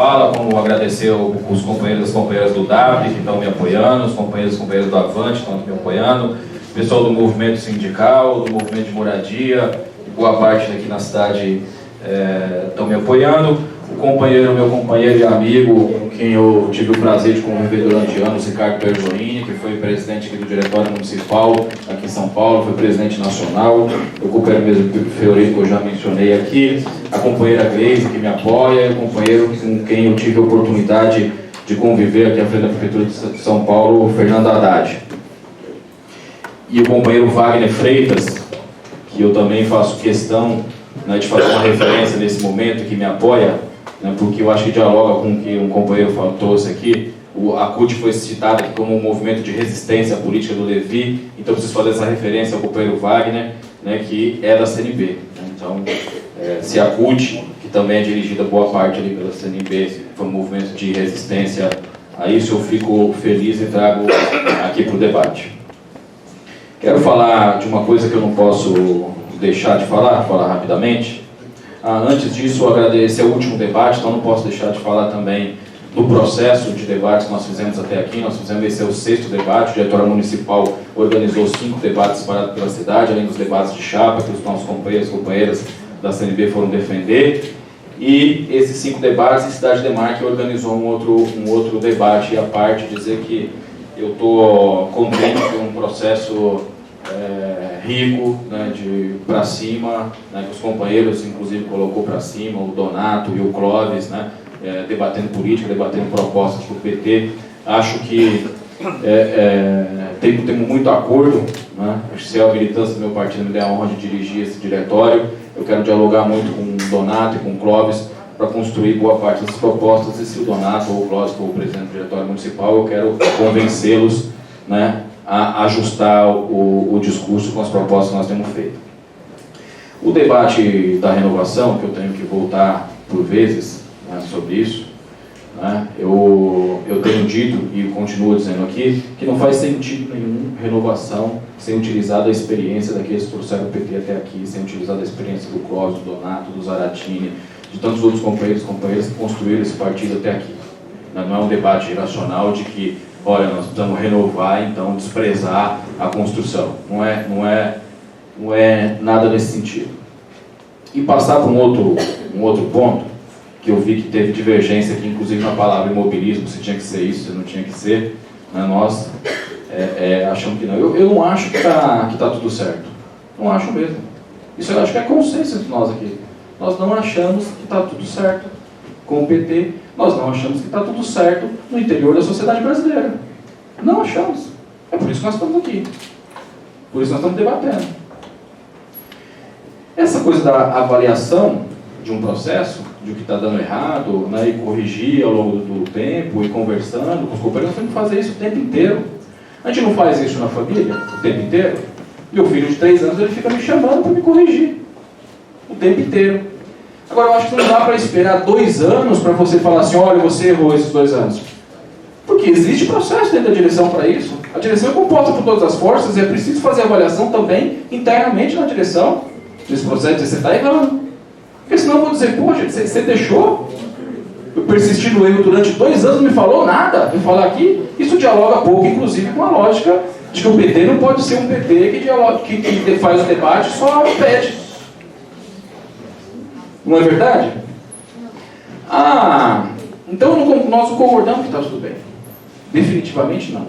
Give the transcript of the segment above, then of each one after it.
fala, como agradecer os companheiros e as companheiras do DAP que estão me apoiando, os companheiros e companheiras do Avante que estão me apoiando, o pessoal do movimento sindical, do movimento de moradia, boa parte aqui na cidade estão me apoiando. Meu companheiro e amigo, com quem eu tive o prazer de conviver durante anos, Ricardo Pergolini, que foi presidente aqui do Diretório Municipal aqui em São Paulo, foi presidente nacional, o companheiro mesmo Fiorito, que eu já mencionei aqui, a companheira Gleise, que me apoia, e o companheiro com quem eu tive a oportunidade de conviver aqui à frente da Prefeitura de São Paulo, Fernando Haddad. E o companheiro Wagner Freitas, que eu também faço questão, né, de fazer uma referência nesse momento, que me apoia, né, porque eu acho que dialoga com o que um companheiro trouxe aqui. A CUT foi citada aqui como um movimento de resistência política do Levi, então eu preciso fazer essa referência ao companheiro Wagner, né, que é da CNB. Né? Então, se a CUT, que também é dirigida boa parte ali pela CNB, foi um movimento de resistência a isso, eu fico feliz e trago aqui para o debate. Quero falar de uma coisa que eu não posso deixar de falar rapidamente. Antes disso, agradecer o último debate, então não posso deixar de falar também do processo de debates que nós fizemos até aqui. Nós fizemos esse é o 6º debate, o Diretório Municipal organizou 5 debates espalhados pela cidade, além dos debates de chapa, que os nossos companheiros e companheiras da CNB foram defender. E esses 5 debates, a Cidade Demarque organizou um outro debate à parte, dizer que eu estou contente com um processo rico, né, para cima, né, que os companheiros inclusive colocou para cima, o Donato e o Clóvis, né, debatendo política, debatendo propostas para o PT. Acho que temos muito acordo, né? Acho que se a militância do meu partido me der a honra de dirigir esse diretório, eu quero dialogar muito com o Donato e com o Clóvis para construir boa parte das propostas, e se o Donato ou o Clóvis for o presidente do diretório municipal, eu quero convencê-los, né, a ajustar o discurso com as propostas que nós temos feito. O debate da renovação, que eu tenho que voltar por vezes, né, sobre isso, né, eu tenho dito e continuo dizendo aqui que não faz sentido nenhum renovação sem utilizar a experiência daqueles que trouxeram o PT até aqui, sem utilizar a experiência do Clóvis, do Donato, do Zaratini, de tantos outros companheiros e companheiras que construíram esse partido até aqui. Não é um debate geracional de que, olha, nós precisamos renovar, então desprezar a construção. Não é nada nesse sentido. E passar para um outro ponto, que eu vi que teve divergência aqui, inclusive na palavra imobilismo, se tinha que ser isso, se não tinha que ser, né? Nós achamos que não. Eu não acho que tá tudo certo. Não acho mesmo. Isso eu acho que é consenso entre nós aqui. Nós não achamos que está tudo certo com o PT, nós não achamos que está tudo certo no interior da sociedade brasileira. Não achamos. É por isso que nós estamos aqui. Por isso nós estamos debatendo. Essa coisa da avaliação de um processo, de o que está dando errado, né, e corrigir ao longo do tempo, e conversando com os companheiros, nós temos que fazer isso o tempo inteiro. A gente não faz isso na família o tempo inteiro? Meu filho de 3 anos, ele fica me chamando para me corrigir o tempo inteiro. Agora, eu acho que não dá para esperar 2 anos para você falar assim, olha, você errou esses 2 anos. Porque existe processo dentro da direção para isso. A direção é composta por todas as forças e é preciso fazer avaliação também internamente na direção desse processo, de você está errando. Porque senão eu vou dizer, poxa, você deixou eu persistir no erro durante 2 anos, não me falou nada, me falar aqui. Isso dialoga pouco, inclusive, com a lógica de que o PT não pode ser um PT que faz o debate e só pede. Não é verdade? Então nós não concordamos que está tudo bem. Definitivamente não.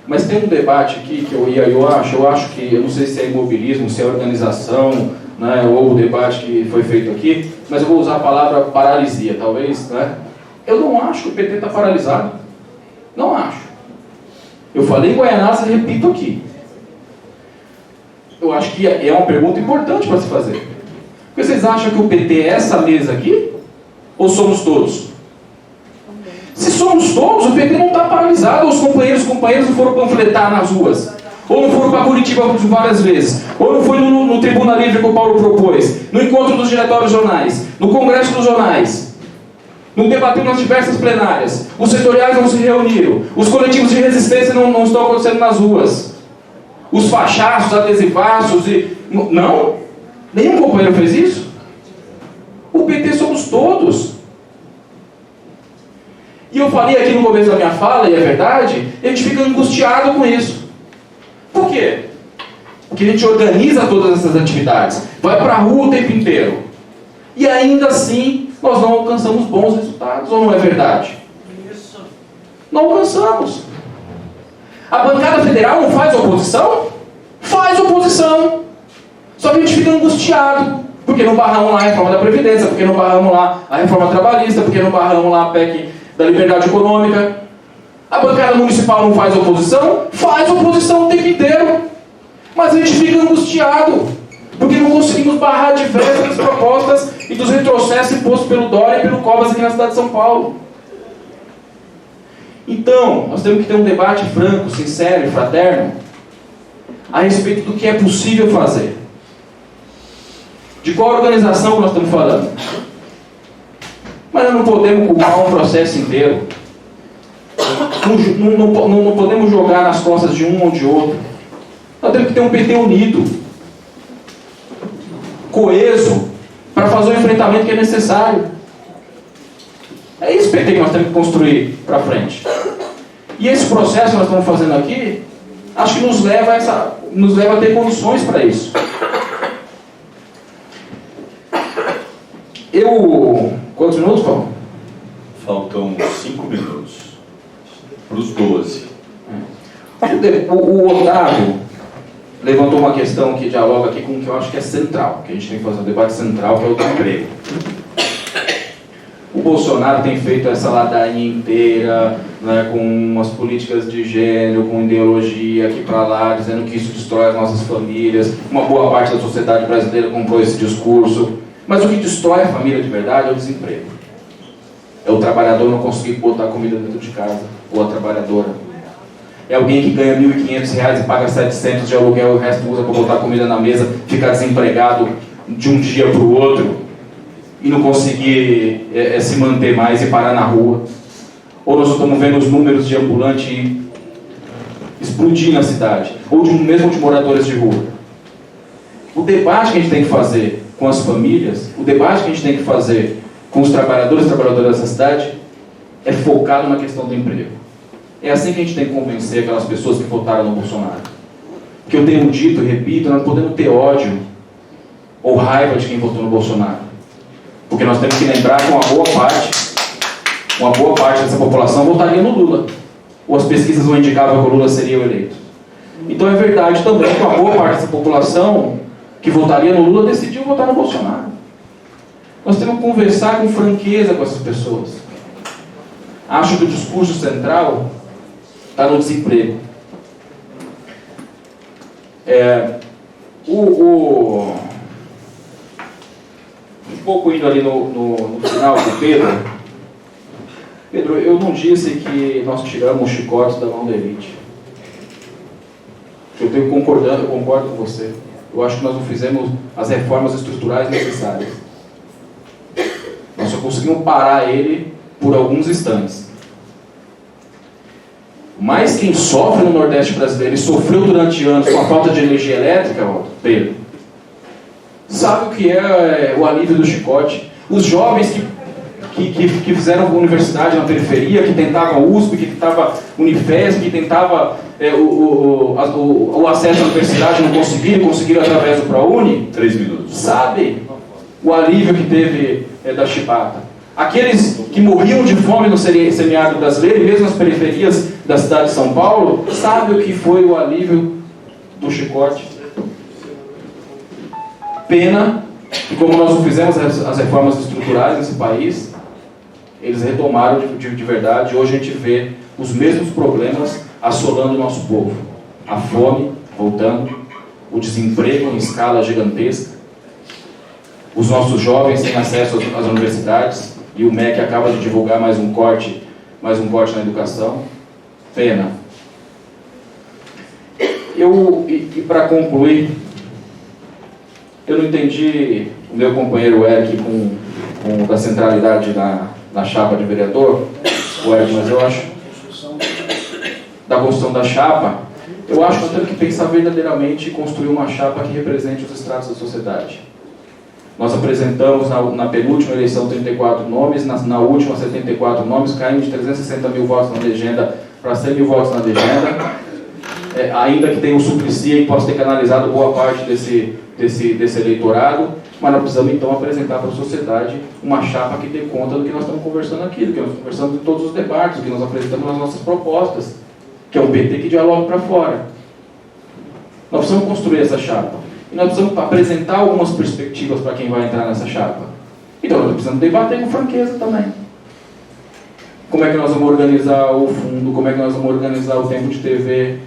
Mas tem um debate aqui que eu acho que, eu não sei se é imobilismo, se é organização, né, ou o debate que foi feito aqui, mas eu vou usar a palavra paralisia, talvez, né? Eu não acho que o PT está paralisado. Não acho. Eu falei em Guaianazes e repito aqui. Eu acho que é uma pergunta importante para se fazer. Porque vocês acham que o PT é essa mesa aqui? Ou somos todos? Se somos todos, o PT não está paralisado, ou os companheiros não foram panfletar nas ruas, ou não foram para Curitiba várias vezes, ou não foi no Tribuna Livre que o Paulo propôs, no encontro dos diretórios jornais, no congresso dos jornais, não debateu nas diversas plenárias, os setoriais não se reuniram, os coletivos de resistência não estão acontecendo nas ruas, os fachaços, adesivaços e... Não? Nenhum companheiro fez isso? O PT somos todos. E eu falei aqui no começo da minha fala, e é verdade, a gente fica angustiado com isso. Por quê? Porque a gente organiza todas essas atividades, vai para a rua o tempo inteiro. E ainda assim, nós não alcançamos bons resultados, ou não é verdade? Isso. Não alcançamos. A bancada federal não faz oposição? Faz oposição. Só que a gente fica angustiado. Porque não barramos lá a reforma da Previdência, porque não barramos lá a reforma trabalhista, porque não barramos lá a PEC da liberdade econômica. A bancada municipal não faz oposição? Faz oposição o tempo inteiro. Mas a gente fica angustiado, porque não conseguimos barrar diversas propostas e dos retrocessos impostos pelo Dória e pelo Covas aqui na cidade de São Paulo. Então, nós temos que ter um debate franco, sincero e fraterno a respeito do que é possível fazer. De qual organização nós estamos falando? Mas nós não podemos culpar um processo inteiro. Não podemos jogar nas costas de um ou de outro. Nós temos que ter um PT unido, coeso, para fazer o enfrentamento que é necessário. É esse PT que nós temos que construir para frente. E esse processo que nós estamos fazendo aqui, acho que nos leva a ter condições para isso. Quantos minutos, Paulo? Faltam 5 minutos. Para os 12. O Otávio levantou uma questão que dialoga aqui com o que eu acho que é central, que a gente tem que fazer um debate central, que é o desemprego. O Bolsonaro tem feito essa ladainha inteira, né, com umas políticas de gênero, com ideologia aqui para lá, dizendo que isso destrói as nossas famílias. Uma boa parte da sociedade brasileira comprou esse discurso. Mas o que destrói a família de verdade é o desemprego. É o trabalhador não conseguir botar comida dentro de casa, ou a trabalhadora. É alguém que ganha R$ 1.500 e paga 700 de aluguel e o resto usa para botar comida na mesa, ficar desempregado de um dia para o outro e não conseguir se manter mais e parar na rua. Ou nós estamos vendo os números de ambulante explodir na cidade, ou mesmo de moradores de rua. O debate que a gente tem que fazer com as famílias, o debate que a gente tem que fazer com os trabalhadores e trabalhadoras dessa cidade é focado na questão do emprego. É assim que a gente tem que convencer aquelas pessoas que votaram no Bolsonaro. Porque eu tenho dito e repito, nós não podemos ter ódio ou raiva de quem votou no Bolsonaro. Porque nós temos que lembrar que uma boa parte dessa população votaria no Lula. Ou as pesquisas não indicavam que o Lula seria o eleito. Então é verdade também que uma boa parte dessa população que votaria no Lula decidiu votar no Bolsonaro. Nós temos que conversar com franqueza com essas pessoas. Acho que o discurso central está no desemprego. Um pouco indo ali no final do Pedro. Pedro, eu não disse que nós tiramos os chicotes da mão da elite. Eu concordo com você. Eu acho que nós não fizemos as reformas estruturais necessárias. Nós só conseguimos parar ele por alguns instantes. Mas quem sofre no Nordeste brasileiro e sofreu durante anos com a falta de energia elétrica, Pedro, sabe o que é o alívio do chicote? Os jovens que fizeram universidade na periferia, que tentavam USP, que tentava Unifesp, que tentava o acesso à universidade, não conseguiram através do ProUni. 3 minutos. Sabe o alívio que teve da chibata? Aqueles que morriam de fome no semiárido brasileiro, e mesmo nas periferias da cidade de São Paulo, sabe o que foi o alívio do chicote? Pena que, como nós não fizemos as reformas estruturais nesse país, eles retomaram de verdade, e hoje a gente vê os mesmos problemas assolando o nosso povo. A fome voltando, o desemprego em escala gigantesca, os nossos jovens sem acesso às universidades, e o MEC acaba de divulgar mais um corte na educação. Pena. E para concluir, eu não entendi o meu companheiro Eric da centralidade na chapa de vereador, mas eu acho, da construção da chapa, eu acho que nós temos que pensar verdadeiramente e construir uma chapa que represente os estratos da sociedade. Nós apresentamos na penúltima eleição 34 nomes, na última 74 nomes, caímos de 360 mil votos na legenda para 100 mil votos na legenda, ainda que tenha o Suplicy e possa ter canalizado boa parte desse eleitorado, mas nós precisamos então apresentar para a sociedade uma chapa que dê conta do que nós estamos conversando aqui, do que nós estamos conversando em todos os debates, do que nós apresentamos nas nossas propostas, que é um PT que dialoga para fora. Nós precisamos construir essa chapa. E nós precisamos apresentar algumas perspectivas para quem vai entrar nessa chapa. Então nós precisamos debater com franqueza também. Como é que nós vamos organizar o fundo, como é que nós vamos organizar o tempo de TV,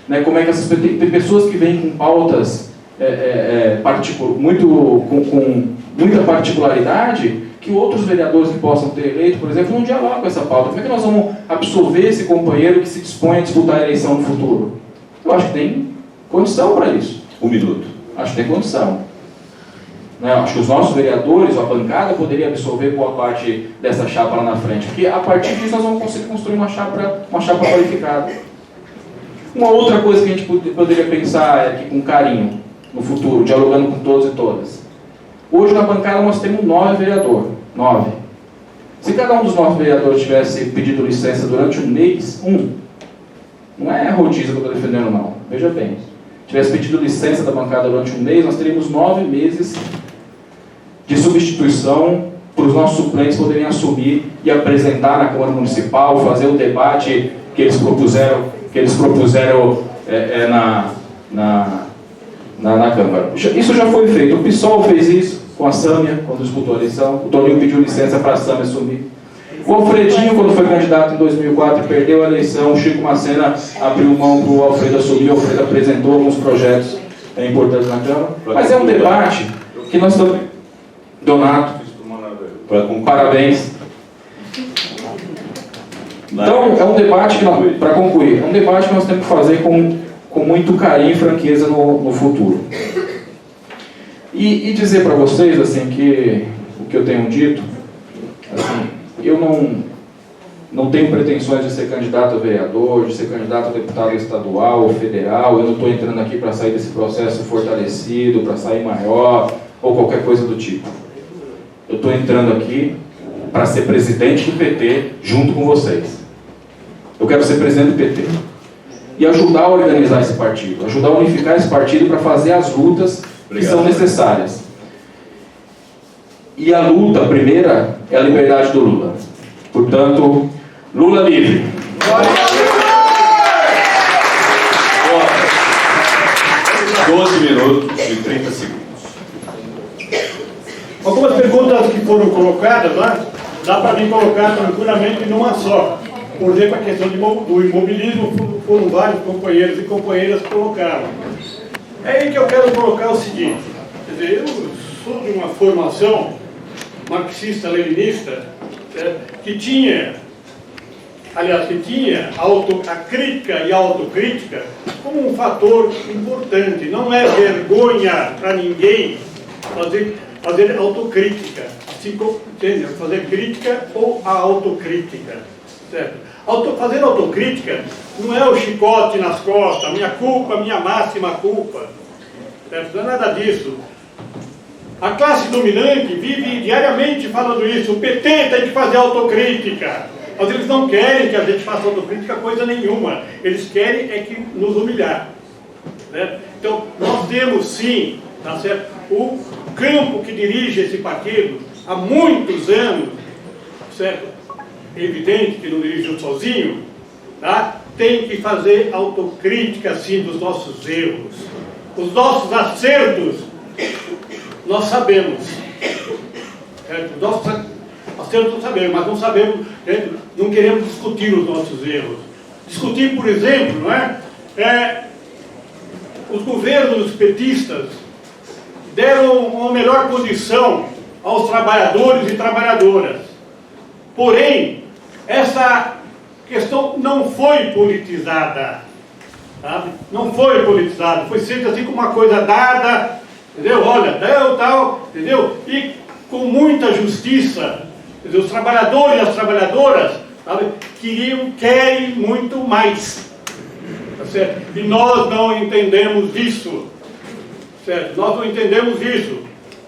né? Como é que tem pessoas que vêm com pautas com muita particularidade que outros vereadores que possam ter eleito, por exemplo, não dialogam com essa pauta. Como é que nós vamos absorver esse companheiro que se dispõe a disputar a eleição no futuro? Eu acho que tem condição para isso. 1 minuto. Acho que tem condição. Né? Acho que os nossos vereadores, a bancada, poderia absorver boa parte dessa chapa lá na frente. Porque a partir disso nós vamos conseguir construir uma chapa qualificada. Uma outra coisa que a gente poderia pensar é que com carinho, no futuro, dialogando com todos e todas. Hoje na bancada nós temos 9 vereadores. 9. Se cada um dos 9 vereadores tivesse pedido licença durante um mês, não é rodízio que eu estou defendendo não, veja bem. Tivesse pedido licença da bancada durante um mês, nós teríamos 9 meses de substituição para os nossos suplentes poderem assumir e apresentar na Câmara Municipal, fazer o debate que eles propuseram na Câmara. Isso já foi feito. O PSOL fez isso com a Sâmia, quando disputou a eleição. O Toninho pediu licença para a Sâmia assumir. O Alfredinho, quando foi candidato em 2004, perdeu a eleição. O Chico Macena abriu mão para o Alfredo assumir. O Alfredo apresentou alguns projetos importantes na Câmara. Mas é um debate que nós estamos... Donato, parabéns. Então, é um debate que, para concluir, é um debate que nós temos que fazer com muito carinho e franqueza no futuro. E dizer para vocês, assim, que o que eu tenho dito, assim, eu não tenho pretensões de ser candidato a vereador, de ser candidato a deputado estadual ou federal. Eu não estou entrando aqui para sair desse processo fortalecido, para sair maior, ou qualquer coisa do tipo. Eu estou entrando aqui para ser presidente do PT junto com vocês. Eu quero ser presidente do PT. E ajudar a organizar esse partido, ajudar a unificar esse partido para fazer as lutas que são necessárias. E a luta, a primeira, é a liberdade do Lula. Portanto, Lula livre. 12 minutos e 30 segundos. Algumas perguntas que foram colocadas lá, dá para mim colocar tranquilamente numa só. Por exemplo, a questão do imobilismo, foram vários companheiros e companheiras que colocaram. É aí que eu quero colocar o seguinte, quer dizer, eu sou de uma formação marxista-leninista, que tinha a crítica e a autocrítica como um fator importante. Não é vergonha para ninguém fazer autocrítica, assim como, entende? Fazer crítica ou a autocrítica, certo? Fazer autocrítica não é o chicote nas costas, minha culpa, minha máxima culpa, certo? Não é nada disso. A classe dominante vive diariamente falando isso. O PT tem que fazer autocrítica, mas eles não querem que a gente faça autocrítica coisa nenhuma. Eles querem é que nos humilhar, né? Então nós temos sim, tá certo? O campo que dirige esse partido há muitos anos, certo? É evidente que não dirigiu sozinho, tá? Tem que fazer autocrítica sim dos nossos erros. Os nossos acertos nós sabemos, certo? Os nossos acertos nós sabemos, mas não sabemos, certo? Não queremos discutir os nossos erros. Discutir, por exemplo, não é? Os governos petistas deram uma melhor condição aos trabalhadores e trabalhadoras. Porém, essa questão não foi politizada, sabe? Não foi politizada, foi sempre assim como uma coisa dada, entendeu? Olha, deu tal, entendeu? E com muita justiça, entendeu? Os trabalhadores e as trabalhadoras, sabe? Querem muito mais, tá certo? E nós não entendemos isso, certo? certo? Nós não entendemos isso,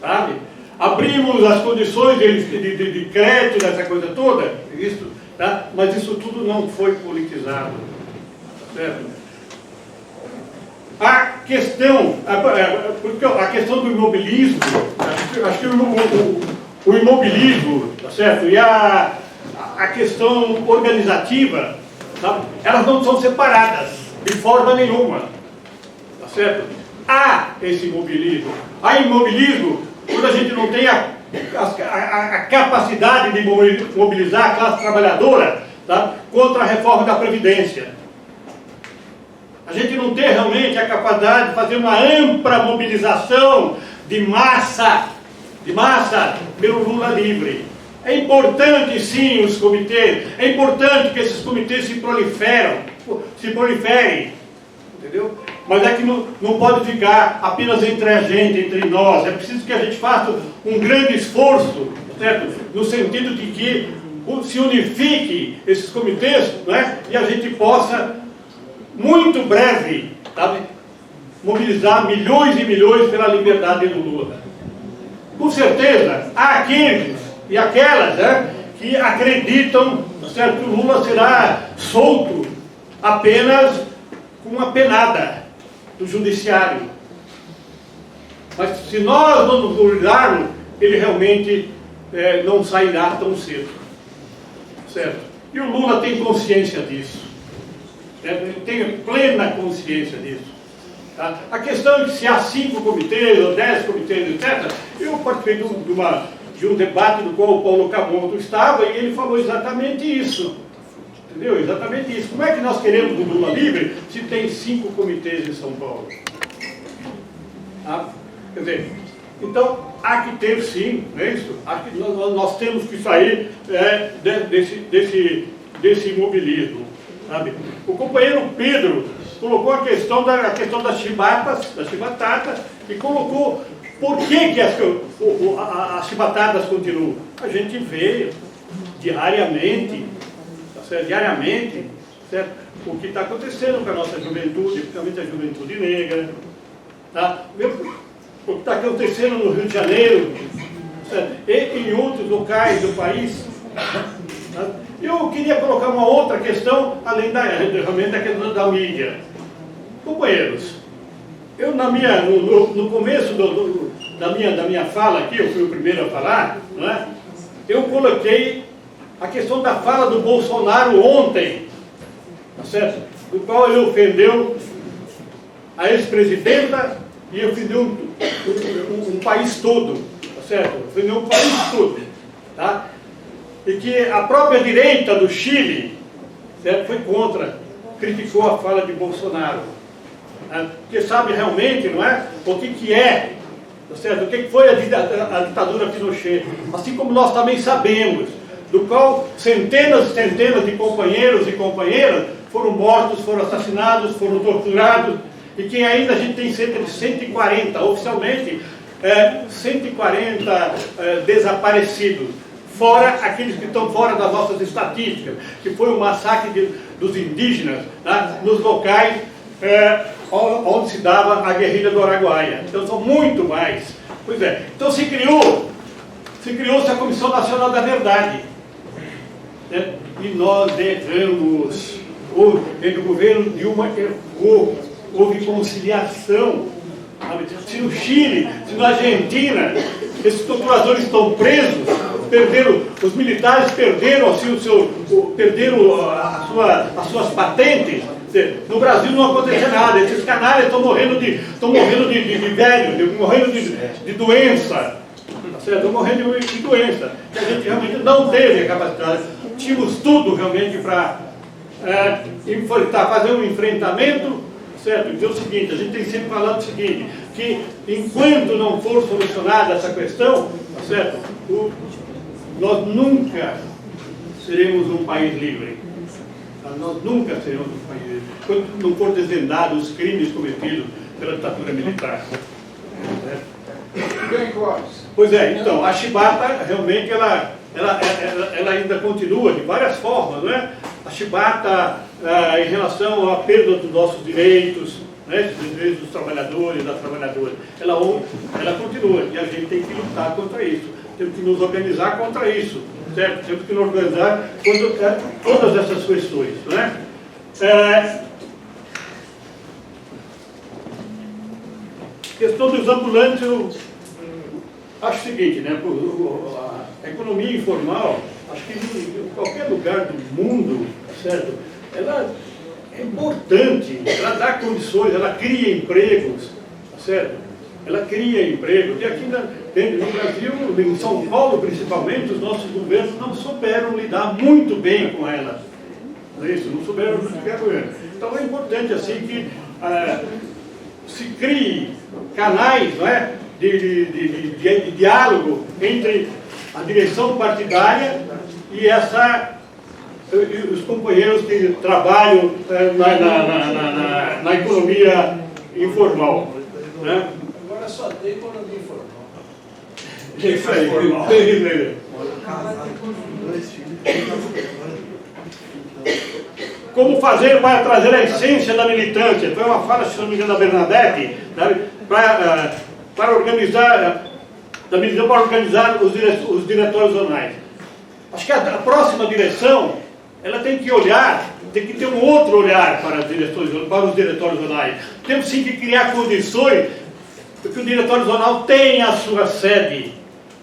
sabe? Abrimos as condições de crédito, dessa coisa toda, isso, tá? Mas isso tudo não foi politizado, certo? A questão do imobilismo, acho que o imobilismo, tá certo? E a questão organizativa, tá? Elas não são separadas de forma nenhuma, tá certo? Há esse imobilismo. Há imobilismo quando a gente não tem a capacidade de mobilizar a classe trabalhadora, tá? Contra a reforma da Previdência. A gente não tem realmente a capacidade de fazer uma ampla mobilização de massa pelo Lula livre. É importante, sim, os comitês, é importante que esses comitês se proliferem, entendeu? Mas é que não pode ficar apenas entre a gente, entre nós. É preciso que a gente faça um grande esforço, certo? No sentido de que se unifique esses comitês, não é? E a gente possa, muito breve, sabe, mobilizar milhões e milhões pela liberdade do Lula. Com certeza, há aqueles e aquelas, né, que acreditam, certo, que o Lula será solto apenas com uma penada do judiciário. Mas se nós não nos mobilizarmos, ele realmente não sairá tão cedo, certo? E o Lula tem consciência disso, certo? Ele tem plena consciência disso. Tá? A questão é que se há 5 comitês ou 10 comitês, etc., eu participei de um debate no qual o Paulo Camonto estava e ele falou exatamente isso. Entendeu? Exatamente isso. Como é que nós queremos o Lula livre se tem 5 comitês em São Paulo? Ah, quer dizer, então há que ter sim, não é isso? Acho que nós temos que sair desse imobilismo, sabe? O companheiro Pedro colocou a questão das chibatadas e colocou por que as chibatadas continuam. A gente vê diariamente, diariamente, certo? O que está acontecendo com a nossa juventude, principalmente a juventude negra, tá? O que está acontecendo no Rio de Janeiro, certo? E em outros locais do país. Tá? Eu queria colocar uma outra questão, além realmente da questão da mídia. Companheiros, eu no começo da minha fala aqui, eu fui o primeiro a falar, não é? Eu coloquei a questão da fala do Bolsonaro ontem, tá certo? Do qual ele ofendeu a ex-presidenta e ofendeu um país todo, tá certo? Ofendeu um país todo, tá? E que a própria direita do Chile, certo, foi contra, criticou a fala de Bolsonaro, né? Porque sabe realmente, não é? O que é, tá certo? O que foi a ditadura Pinochet, assim como nós também sabemos, do qual centenas e centenas de companheiros e companheiras foram mortos, foram assassinados, foram torturados, e que ainda a gente tem cerca de 140, oficialmente, 140 desaparecidos, fora aqueles que estão fora das nossas estatísticas, que foi o massacre dos indígenas, né, nos locais onde se dava a guerrilha do Araguaia. Então são muito mais. Pois é, então se criou-se a Comissão Nacional da Verdade. Né? E nós erramos. Entre o governo Dilma errou. Houve conciliação. Se no Chile, se na Argentina, esses torturadores estão presos, os militares perderam, assim, as suas patentes. No Brasil não aconteceu nada, esses canalhas estão morrendo de velho, morrendo de doença. Estão morrendo de doença. Que a gente realmente não teve a capacidade. Tínhamos tudo realmente para fazer um enfrentamento. Certo? Então é o seguinte, a gente tem sempre falado o seguinte, que enquanto não for solucionada essa questão, certo? Nós nunca seremos um país livre. Nós nunca seremos um país livre. Quando não for desvendado os crimes cometidos pela ditadura militar. Pois é, então, a chibata realmente ela ainda continua de várias formas, não é? A chibata em relação à perda dos nossos direitos, né, esses direitos dos trabalhadores, das trabalhadoras, ela continua, e a gente tem que lutar contra isso, temos que nos organizar contra isso, certo? Temos que nos organizar contra todas essas questões, né? Questão dos ambulantes, eu acho o seguinte, né? A economia informal, acho que em qualquer lugar do mundo, certo? Ela é importante, ela dá condições, ela cria empregos, certo? Ela cria empregos. E aqui no Brasil, em São Paulo principalmente, os nossos governos não souberam lidar muito bem com ela. Não é isso? Não souberam lidar com ela. Então é importante assim que se crie canais, não é, de diálogo entre a direção partidária e os companheiros que trabalham na economia informal. Né? Agora só tem economia informal. Isso aí. Como fazer para trazer a essência da militância? Foi uma fala, se não me engano, da Bernadette, para organizar os diretórios zonais. Acho que a próxima direção, ela tem que olhar, tem que ter um outro olhar para os diretórios zonais. Temos sim que criar condições para que o diretório zonal tenha a sua sede,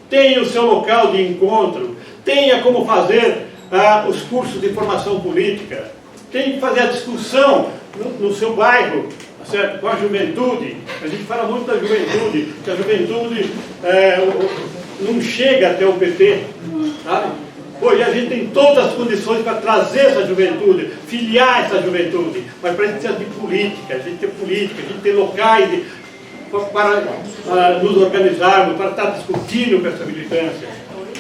tenha o seu local de encontro, tenha como fazer os cursos de formação política, tem que fazer a discussão no seu bairro, certo? Com a juventude. A gente fala muito da juventude, que a juventude não chega até o PT, sabe? Pô, e a gente tem todas as condições para trazer essa juventude, filiar essa juventude, mas para a gente precisa de política, a gente ter locais para nos organizarmos, para estar discutindo com essa militância.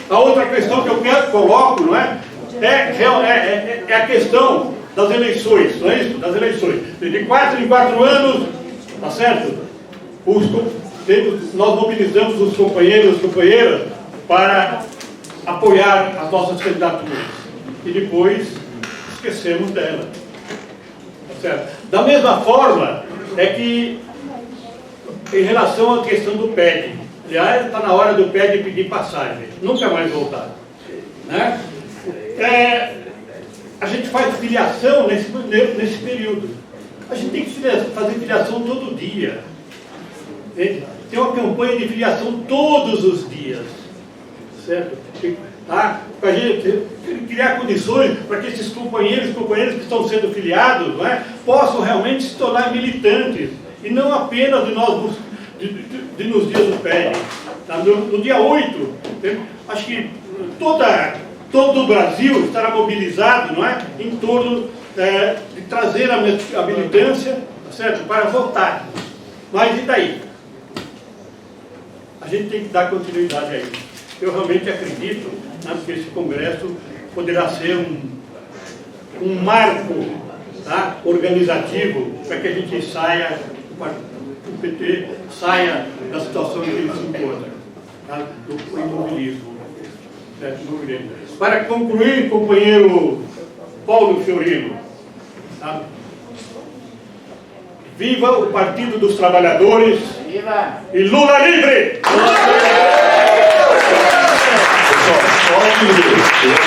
A outra questão que eu coloco, não é? É a questão das eleições, não é isso? Das eleições. De 4 em 4 anos, tá certo? Nós mobilizamos os companheiros e companheiras para apoiar as nossas candidaturas. E depois esquecemos dela. Tá certo? Da mesma forma, é que em relação à questão do PED, aliás, está na hora do PED pedir passagem, nunca mais voltar. Né? A gente faz filiação nesse período. A gente tem que fazer filiação todo dia. Tem uma campanha de filiação todos os dias. Certo? Para a gente criar condições para que esses companheiros que estão sendo filiados, não é, possam realmente se tornar militantes. E não apenas nos dias do PED. Tá? No dia 8, acho que todo o Brasil estará mobilizado, não é, em torno de trazer a militância, tá certo, para votar. Mas e daí? A gente tem que dar continuidade a isso. Eu realmente acredito, né, que esse congresso poderá ser um marco, tá, organizativo para que a gente saia, o PT saia da situação em que ele se encontra, tá, do imobilismo. Para concluir, companheiro Paulo Fiorino, tá? Viva o Partido dos Trabalhadores! Viva! E Lula livre! Pessoal, só um minuto.